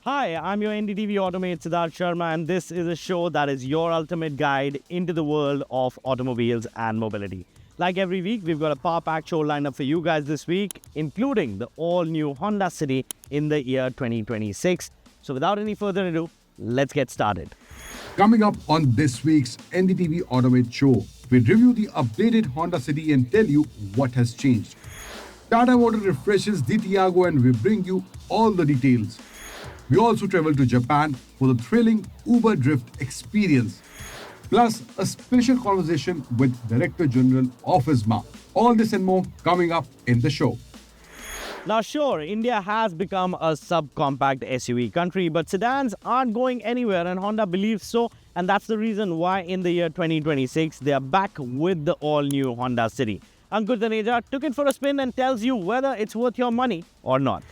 Hi, I'm your NDTV AutoMate Siddharth Sharma, and this is a show that is your ultimate guide into the world of automobiles and mobility. Like every week, we've got a power-packed show lined up for you guys this week, including the all-new Honda City in the year 2026. So without any further ado, let's get started. Coming up on this week's NDTV AutoMate show, we review the updated Honda City and tell you what has changed. Tata Motors refreshes the Tiago and we bring you all the details. We also travel to Japan for the thrilling Uber Drift experience. Plus, a special conversation with Director General of ISMA. All this and more coming up in the show. Now sure, India has become a subcompact SUV country, but sedans aren't going anywhere and Honda believes so, and that's the reason why in the year 2026 they are back with the all-new Honda City. Ankur Taneja took it for a spin and tells you whether it's worth your money or not.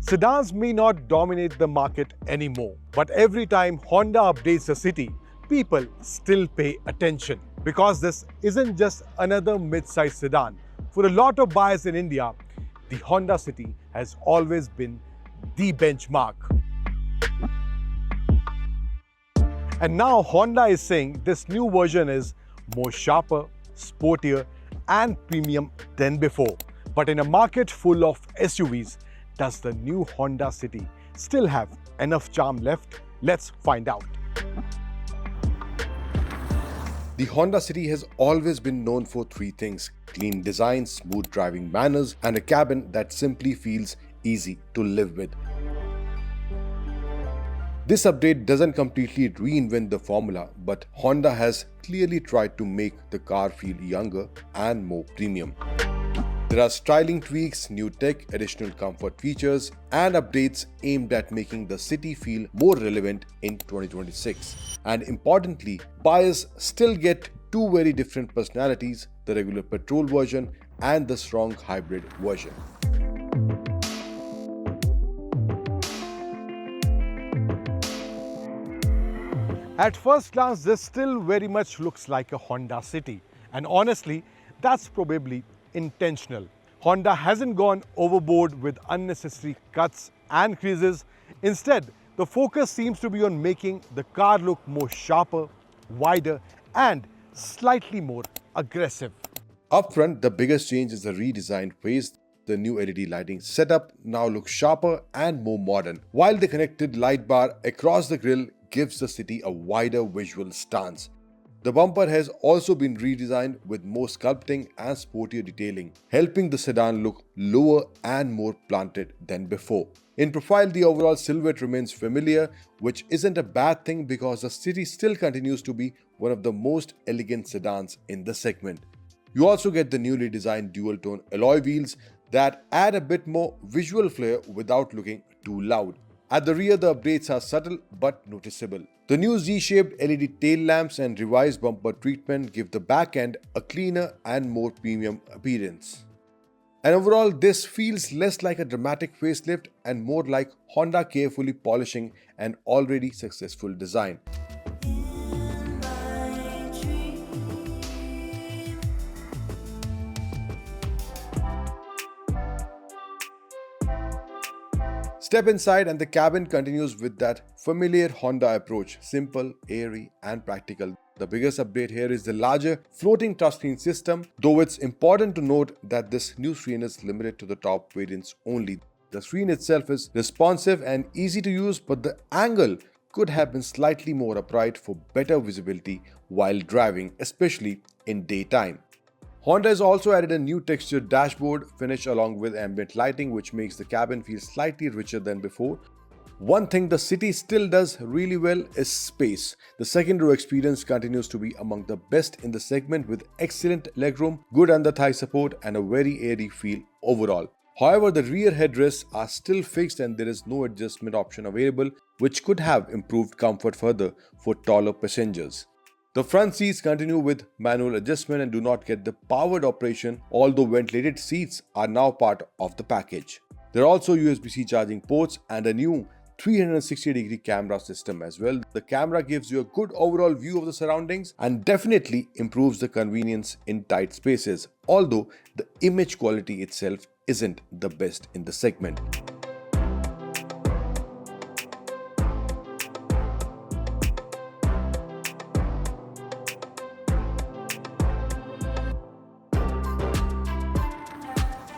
Sedans may not dominate the market anymore, but every time Honda updates a city, people still pay attention. Because this isn't just another mid-size sedan. For a lot of buyers in India, the Honda City has always been the benchmark. And now Honda is saying this new version is more sharper, sportier and premium than before. But in a market full of SUVs, does the new Honda City still have enough charm left? Let's find out. The Honda City has always been known for three things: clean design, smooth driving manners, and a cabin that simply feels easy to live with. This update doesn't completely reinvent the formula, but Honda has clearly tried to make the car feel younger and more premium. There are styling tweaks, new tech, additional comfort features, and updates aimed at making the city feel more relevant in 2026. And importantly, buyers still get two very different personalities: the regular petrol version and the strong hybrid version. At first glance, this still very much looks like a Honda City. And honestly, that's probably intentional. Honda hasn't gone overboard with unnecessary cuts and creases. Instead, the focus seems to be on making the car look more sharper, wider, and slightly more aggressive. Up front, the biggest change is the redesigned face. The new LED lighting setup now looks sharper and more modern, while the connected light bar across the grille gives the city a wider visual stance. The bumper has also been redesigned with more sculpting and sportier detailing, helping the sedan look lower and more planted than before. In profile, the overall silhouette remains familiar, which isn't a bad thing because the City still continues to be one of the most elegant sedans in the segment. You also get the newly designed dual-tone alloy wheels that add a bit more visual flair without looking too loud. At the rear, the updates are subtle but noticeable. The new Z-shaped LED tail lamps and revised bumper treatment give the back end a cleaner and more premium appearance. And overall, this feels less like a dramatic facelift and more like Honda carefully polishing an already successful design. Step inside and the cabin continues with that familiar Honda approach: simple, airy and practical. The biggest update here is the larger floating touchscreen system, though it's important to note that this new screen is limited to the top variants only. The screen itself is responsive and easy to use, but the angle could have been slightly more upright for better visibility while driving, especially in daytime. Honda has also added a new textured dashboard finish along with ambient lighting, which makes the cabin feel slightly richer than before. One thing the City still does really well is space. The second row experience continues to be among the best in the segment, with excellent legroom, good under-thigh support and a very airy feel overall. However, the rear headrests are still fixed and there is no adjustment option available, which could have improved comfort further for taller passengers. The front seats continue with manual adjustment and do not get the powered operation, although ventilated seats are now part of the package. There are also USB-C charging ports and a new 360-degree camera system as well. The camera gives you a good overall view of the surroundings and definitely improves the convenience in tight spaces, although the image quality itself isn't the best in the segment.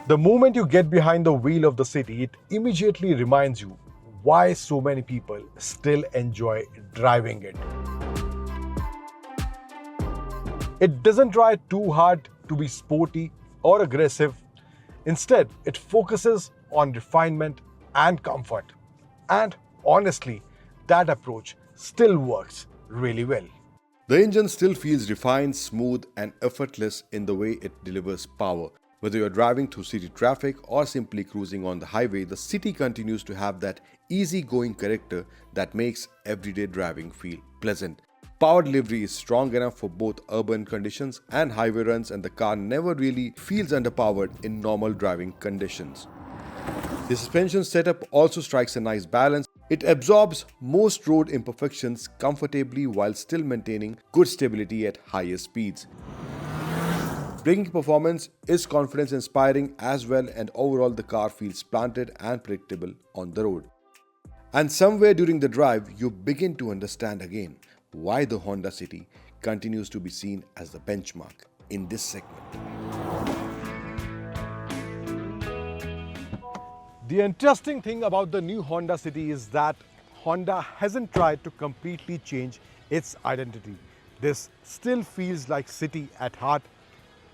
The moment you get behind the wheel of the city, it immediately reminds you why so many people still enjoy driving it. It doesn't try too hard to be sporty or aggressive. Instead, it focuses on refinement and comfort. And honestly, that approach still works really well. The engine still feels refined, smooth, and effortless in the way it delivers power. Whether you're driving through city traffic or simply cruising on the highway, the city continues to have that easygoing character that makes everyday driving feel pleasant. Power delivery is strong enough for both urban conditions and highway runs, and the car never really feels underpowered in normal driving conditions. The suspension setup also strikes a nice balance. It absorbs most road imperfections comfortably while still maintaining good stability at higher speeds. Braking performance is confidence-inspiring as well, and overall the car feels planted and predictable on the road. And somewhere during the drive, you begin to understand again why the Honda City continues to be seen as the benchmark in this segment. The interesting thing about the new Honda City is that Honda hasn't tried to completely change its identity. This still feels like City at heart.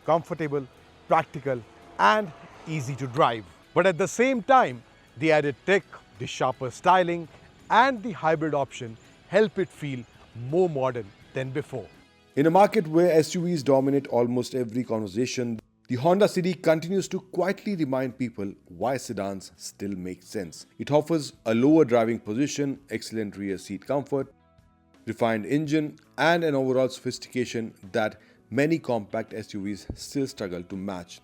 Comfortable, practical, and easy to drive. But at the same time, the added tech, the sharper styling, and the hybrid option help it feel more modern than before. In a market where SUVs dominate almost every conversation, the Honda City continues to quietly remind people why sedans still make sense. It offers a lower driving position, excellent rear seat comfort, refined engine, and an overall sophistication that many compact SUVs still struggle to match.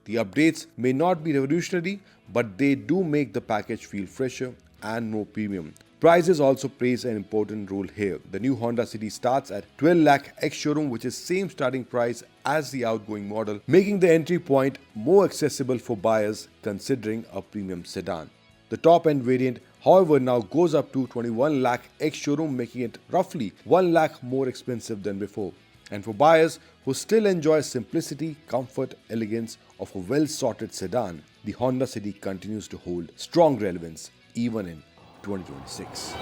The updates may not be revolutionary, but they do make the package feel fresher and more premium. Prices also plays an important role here. The new Honda City starts at 12 lakh ex-showroom, which is same starting price as the outgoing model, making the entry point more accessible for buyers considering a premium sedan. The top-end variant, however, now goes up to 21 lakh ex-showroom, making it roughly 1 lakh more expensive than before. And for buyers who still enjoy simplicity, comfort, elegance of a well-sorted sedan, the Honda City continues to hold strong relevance even in 2026.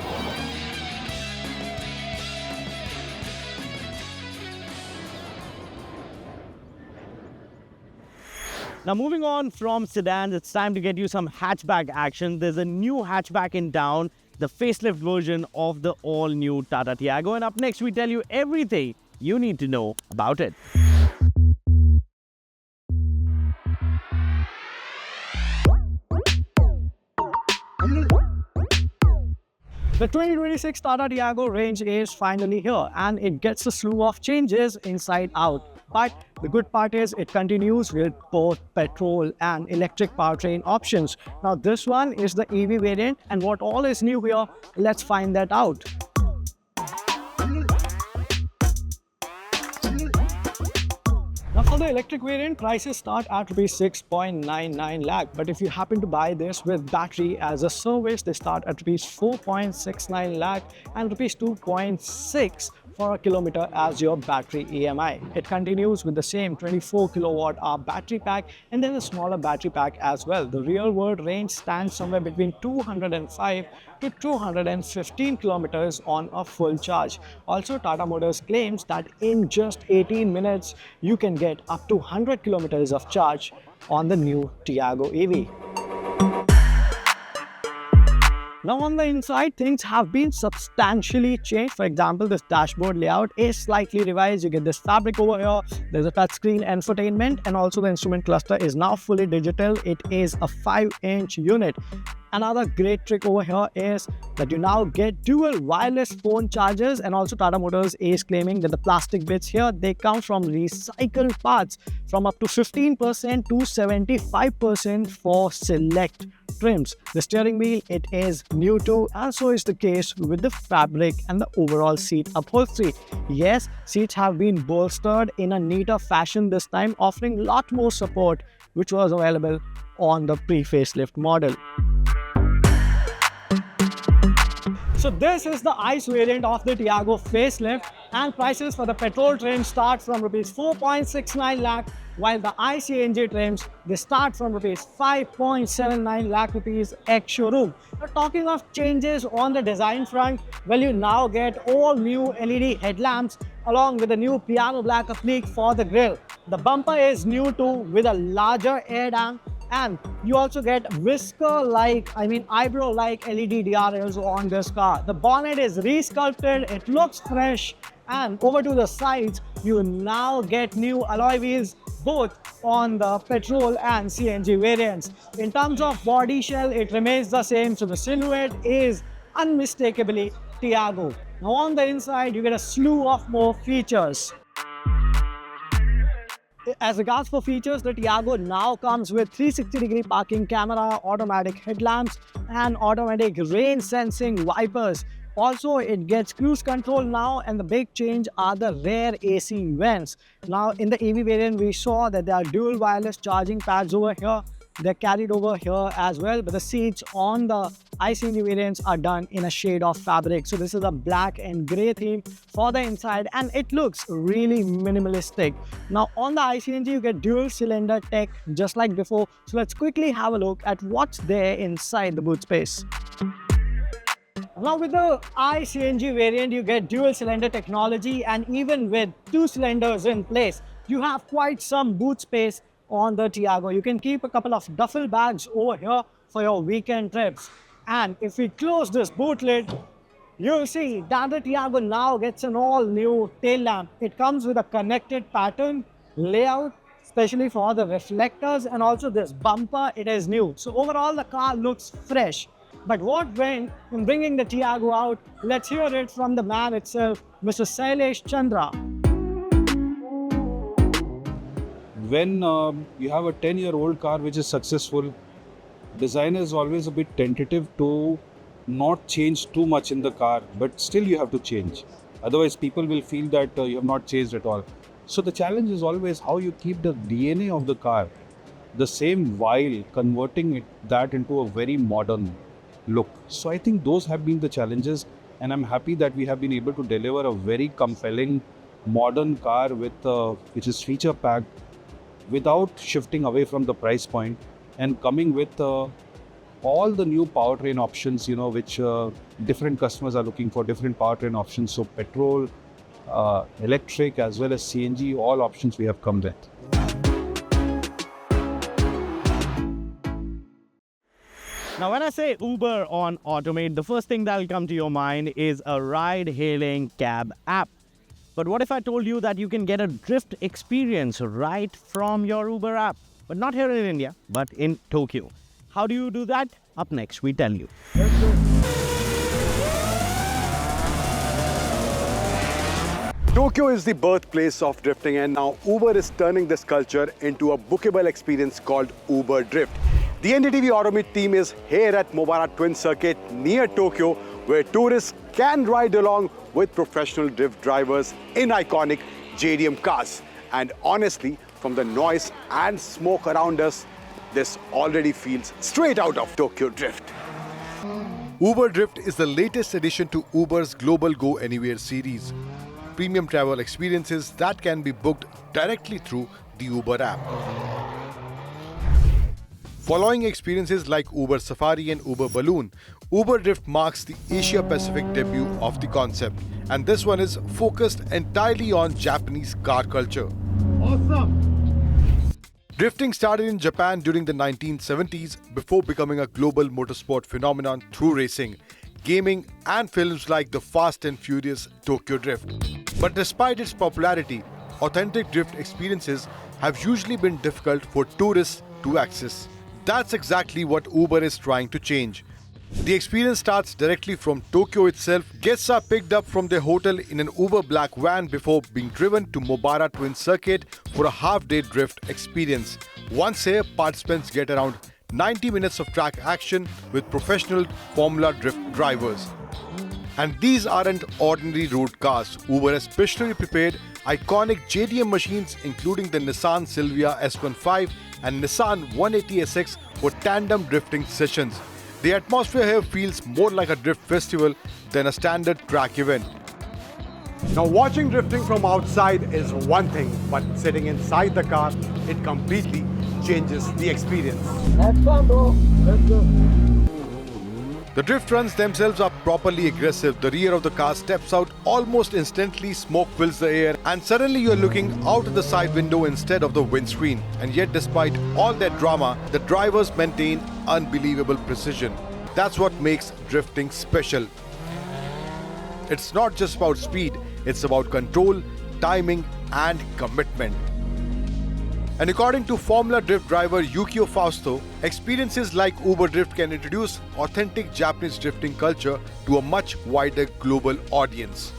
Now moving on from sedans, it's time to get you some hatchback action. There's a new hatchback in town, the facelift version of the all-new Tata Tiago. And up next, we tell you everything you need to know about it. The 2026 Tata Tiago range is finally here, and it gets a slew of changes inside out. But the good part is it continues with both petrol and electric powertrain options. Now this one is the EV variant, and what all is new here, let's find that out. Now for the electric variant, prices start at rupees 6.99 lakh. But if you happen to buy this with battery as a service, they start at rupees 4.69 lakh and rupees 2.6 for a kilometer as your battery EMI. It continues with the same 24 kilowatt hour battery pack and then a smaller battery pack as well. The real world range stands somewhere between 205 to 215 kilometers on a full charge. Also, Tata Motors claims that in just 18 minutes, you can get up to 100 kilometers of charge on the new Tiago EV. Now on the inside, things have been substantially changed. For example, this dashboard layout is slightly revised. You get this fabric over here, there's a touchscreen infotainment, and also the instrument cluster is now fully digital. It is a 5-inch unit. Another great trick over here is that you now get dual wireless phone chargers, and also Tata Motors is claiming that the plastic bits here, they come from recycled parts from up to 15% to 75% for select trims. The steering wheel, it is new too, and so is the case with the fabric and the overall seat upholstery. Yes, seats have been bolstered in a neater fashion this time, offering a lot more support which was available on the pre-facelift model. So this is the ICE variant of the Tiago facelift, and prices for the petrol trim start from rupees 4.69 lakh, while the ICNG trims, they start from rupees 5.79 lakh rupees ex-showroom. Now, talking of changes on the design front, well, you now get all new LED headlamps along with a new piano black applique for the grille. The bumper is new too, with a larger air dam, and you also get eyebrow-like LED DRLs on this car. The bonnet is resculpted, it looks fresh, and over to the sides, you now get new alloy wheels both on the petrol and CNG variants. In terms of body shell, it remains the same, so the silhouette is unmistakably Tiago. Now on the inside, you get a slew of more features. As regards for features, the Tiago now comes with 360-degree parking camera, automatic headlamps, and automatic rain sensing wipers. Also, it gets cruise control now, and the big change are the rear AC vents. Now, in the EV variant, we saw that there are dual wireless charging pads over here. They're carried over here as well, but the seats on the ICNG variants are done in a shade of fabric. So this is a black and grey theme for the inside, and it looks really minimalistic. Now on the ICNG, you get dual cylinder tech just like before. So let's quickly have a look at what's there inside the boot space. Now with the ICNG variant, you get dual cylinder technology, and even with 2 cylinders in place, you have quite some boot space on the Tiago. You can keep a couple of duffel bags over here for your weekend trips. And if we close this boot lid, you'll see that the Tiago now gets an all-new tail lamp. It comes with a connected pattern layout, especially for the reflectors, and also this bumper, it is new. So overall, the car looks fresh. But what went in bringing the Tiago out? Let's hear it from the man itself, Mr. Shailesh Chandra. When you have a 10-year-old car which is successful, designer is always a bit tentative to not change too much in the car, but still you have to change. Otherwise, people will feel that you have not changed at all. So the challenge is always how you keep the DNA of the car the same while converting that into a very modern look. So I think those have been the challenges, and I'm happy that we have been able to deliver a very compelling modern car with which is feature packed, without shifting away from the price point, and coming with all the new powertrain options, which different customers are looking for, different powertrain options. So petrol, electric as well as CNG, all options we have come with. Now, when I say Uber on AutoMate, the first thing that will come to your mind is a ride-hailing cab app. But what if I told you that you can get a drift experience right from your Uber app? But not here in India, but in Tokyo. How do you do that? Up next, we tell you. Tokyo is the birthplace of drifting, and now Uber is turning this culture into a bookable experience called Uber Drift. The NDTV AutoMate team is here at Mobara Twin Circuit near Tokyo, where tourists can ride along with professional drift drivers in iconic JDM cars. And honestly, from the noise and smoke around us, this already feels straight out of Tokyo Drift. Uber Drift is the latest addition to Uber's Global Go Anywhere series. Premium travel experiences that can be booked directly through the Uber app. Following experiences like Uber Safari and Uber Balloon, Uber Drift marks the Asia-Pacific debut of the concept, and this one is focused entirely on Japanese car culture. Awesome! Drifting started in Japan during the 1970s before becoming a global motorsport phenomenon through racing, gaming, and films like the Fast and Furious Tokyo Drift. But despite its popularity, authentic drift experiences have usually been difficult for tourists to access. That's exactly what Uber is trying to change. The experience starts directly from Tokyo itself. Guests are picked up from their hotel in an Uber black van before being driven to Mobara Twin Circuit for a half-day drift experience. Once here, participants get around 90 minutes of track action with professional Formula Drift drivers. And these aren't ordinary road cars. Uber has specially prepared iconic JDM machines including the Nissan Silvia S15, and Nissan 180SX for tandem drifting sessions. The atmosphere here feels more like a drift festival than a standard track event. Now, watching drifting from outside is one thing, but sitting inside the car, it completely changes the experience. The drift runs themselves are properly aggressive. The rear of the car steps out almost instantly, smoke fills the air, and suddenly you're looking out of the side window instead of the windscreen. And yet, despite all that drama, the drivers maintain unbelievable precision. That's what makes drifting special. It's not just about speed, it's about control, timing, and commitment. And according to Formula Drift driver Yukio Fausto, experiences like Uber Drift can introduce authentic Japanese drifting culture to a much wider global audience.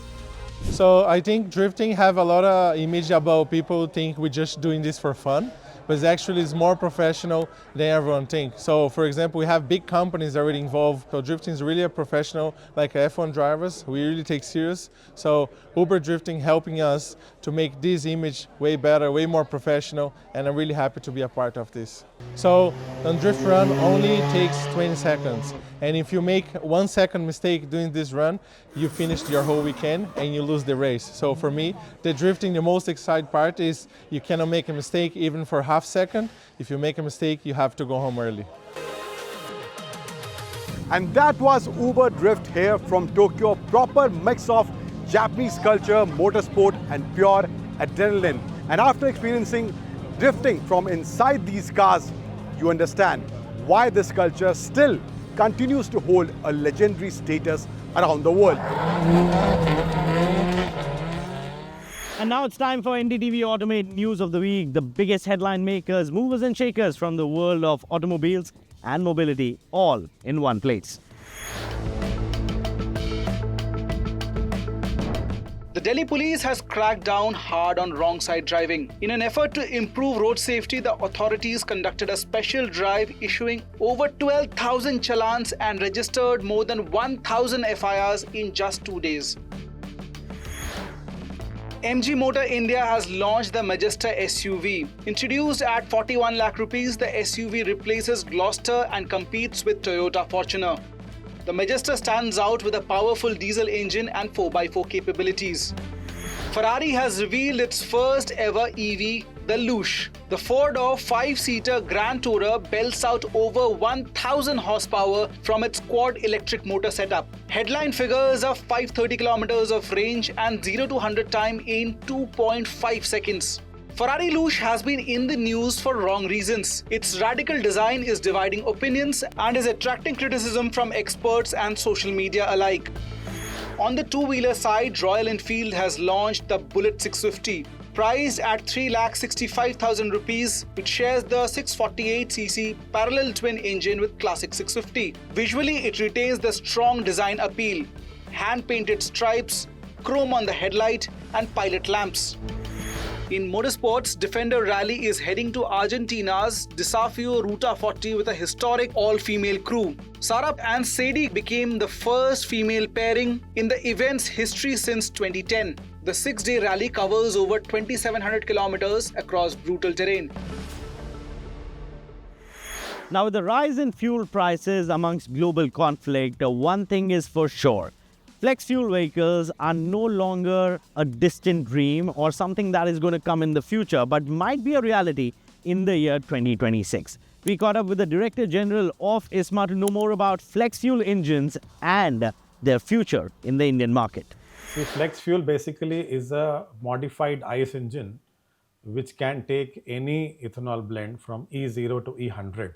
So I think drifting have a lot of image about people think we're just doing this for fun, but it's more professional than everyone thinks. So for example, we have big companies already involved. So drifting is really a professional, like F1 drivers, we really take serious. So Uber Drifting helping us to make this image way better, way more professional, and I'm really happy to be a part of this. So on drift run only takes 20 seconds. And if you make 1 second mistake doing this run, you finished your whole weekend and you lose the race. So for me, the drifting, the most exciting part is you cannot make a mistake even for half second. If you make a mistake, you have to go home early. And that was Uber Drift here from Tokyo, a proper mix of Japanese culture, motorsport, and pure adrenaline. And after experiencing drifting from inside these cars, you understand why this culture still continues to hold a legendary status around the world. And now it's time for NDTV AutoMate News of the Week, the biggest headline makers, movers and shakers from the world of automobiles and mobility, all in one place. The Delhi police has cracked down hard on wrong side driving. In an effort to improve road safety, the authorities conducted a special drive issuing over 12,000 challans and registered more than 1,000 FIRs in just 2 days. MG Motor India has launched the Majesta SUV. Introduced at 41 lakh rupees, the SUV replaces Gloster and competes with Toyota Fortuner. The Majesta stands out with a powerful diesel engine and 4x4 capabilities. Ferrari has revealed its first ever EV, the Lush. The 4-door, 5-seater Grand Tourer belts out over 1,000 horsepower from its quad electric motor setup. Headline figures of 530 kilometers of range and 0 to 100 time in 2.5 seconds. Ferrari Lush has been in the news for wrong reasons. Its radical design is dividing opinions and is attracting criticism from experts and social media alike. On the two-wheeler side, Royal Enfield has launched the Bullet 650. Priced at 3,65,000 rupees, it shares the 648cc parallel twin engine with classic 650. Visually, it retains the strong design appeal. Hand-painted stripes, chrome on the headlight, and pilot lamps. In motorsports, Defender Rally is heading to Argentina's Desafio Ruta 40 with a historic all-female crew. Sarah and Sadie became the first female pairing in the event's history since 2010. The 6-day rally covers over 2,700 kilometers across brutal terrain. Now, with the rise in fuel prices amongst global conflict, one thing is for sure. Flex fuel vehicles are no longer a distant dream or something that is going to come in the future, but might be a reality in the year 2026. We caught up with the Director General of ISMA to know more about flex fuel engines and their future in the Indian market. See, flex fuel basically is a modified ICE engine which can take any ethanol blend from E0 to E100.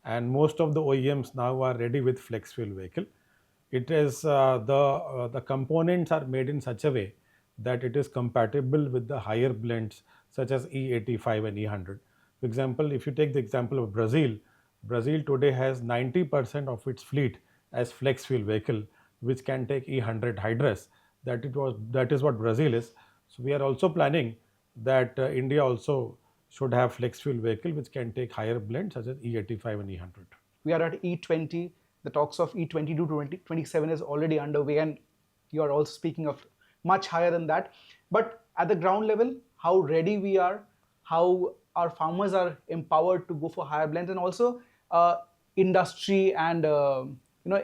And most of the OEMs now are ready with flex fuel vehicle. It is the components are made in such a way that it is compatible with the higher blends such as E85 and E100. For example, if you take the example of Brazil, Brazil today has 90% of its fleet as flex fuel vehicle, which can take E100 hydrous. That is what Brazil is. So we are also planning that India also should have flex fuel vehicle which can take higher blends such as E85 and E100. We are at E20. The talks of E22 to 2027 is already underway, and you are also speaking of much higher than that. But at the ground level, how ready we are, how our farmers are empowered to go for higher blends, and also industry and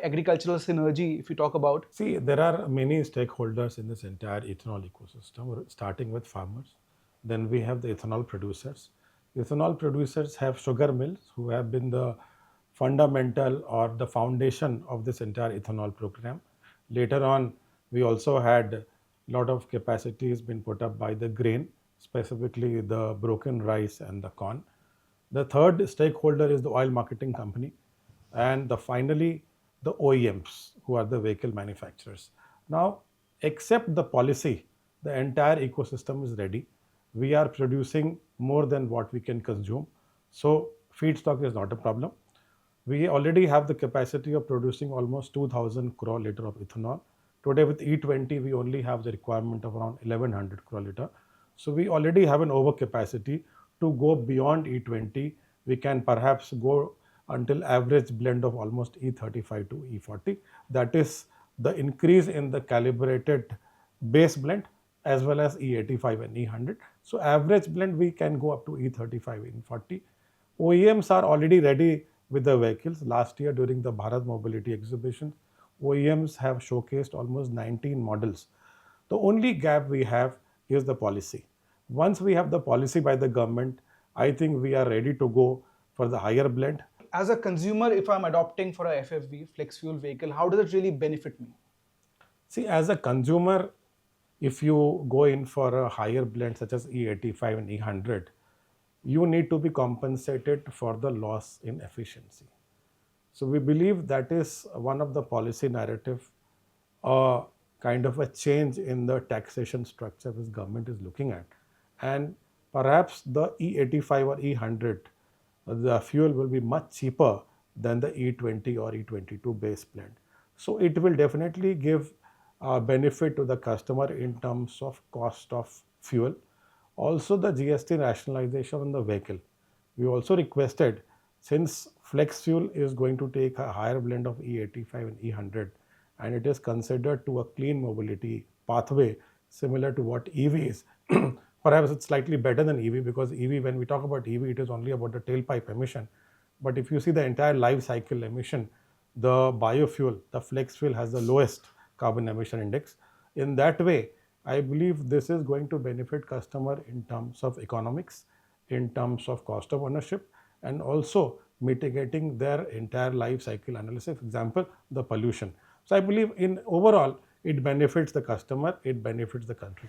agricultural synergy, if you talk about? See, there are many stakeholders in this entire ethanol ecosystem, starting with farmers. Then we have the ethanol producers. Ethanol producers have sugar mills who have been the fundamental or the foundation of this entire ethanol program. Later on, we also had a lot of capacities been put up by the grain, specifically the broken rice and the corn. The third stakeholder is the oil marketing company, and finally the OEMs, who are the vehicle manufacturers. Now, except the policy, the entire ecosystem is ready. We are producing more than what we can consume, so feedstock is not a problem. We already have the capacity of producing almost 2000 crore liter of ethanol. Today with E20, we only have the requirement of around 1100 crore liter. So we already have an overcapacity. To go beyond E20, we can perhaps go until average blend of almost E35 to E40. That is the increase in the calibrated base blend as well as E85 and E100. So average blend we can go up to E35 and E40. OEMs are already ready with the vehicles. Last year during the Bharat Mobility Exhibition, OEMs have showcased almost 19 models. The only gap we have is the policy. Once we have the policy by the government, I think we are ready to go for the higher blend. As a consumer, if I'm adopting for a FFV, flex fuel vehicle, how does it really benefit me? See, as a consumer, if you go in for a higher blend such as E85 and E100, you need to be compensated for the loss in efficiency. So we believe that is one of the policy narrative, kind of a change in the taxation structure which government is looking at. And perhaps the E85 or E100, the fuel will be much cheaper than the E20 or E22 base blend. So it will definitely give benefit to the customer in terms of cost of fuel. Also the GST rationalization on the vehicle. We also requested, since flex fuel is going to take a higher blend of E85 and E100, and it is considered to a clean mobility pathway similar to what EV is. Perhaps it's slightly better than EV, because EV, when we talk about EV, it is only about the tailpipe emission. But if you see the entire life cycle emission, the biofuel, the flex fuel has the lowest carbon emission index. In that way, I believe this is going to benefit customer in terms of economics, in terms of cost of ownership, and also mitigating their entire life cycle analysis, for example, the pollution. So I believe in overall, it benefits the customer, it benefits the country.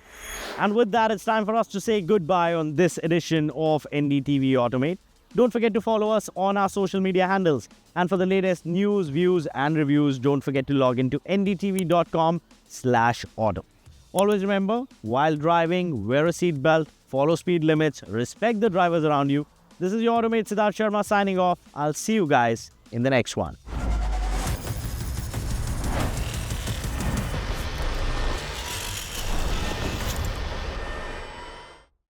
And with that, it's time for us to say goodbye on this edition of NDTV AutoMate. Don't forget to follow us on our social media handles. And for the latest news, views, and reviews, don't forget to log into ndtv.com/auto. Always remember, while driving, wear a seatbelt, follow speed limits, respect the drivers around you. This is your AutoMate Siddharth Sharma signing off. I'll see you guys in the next one.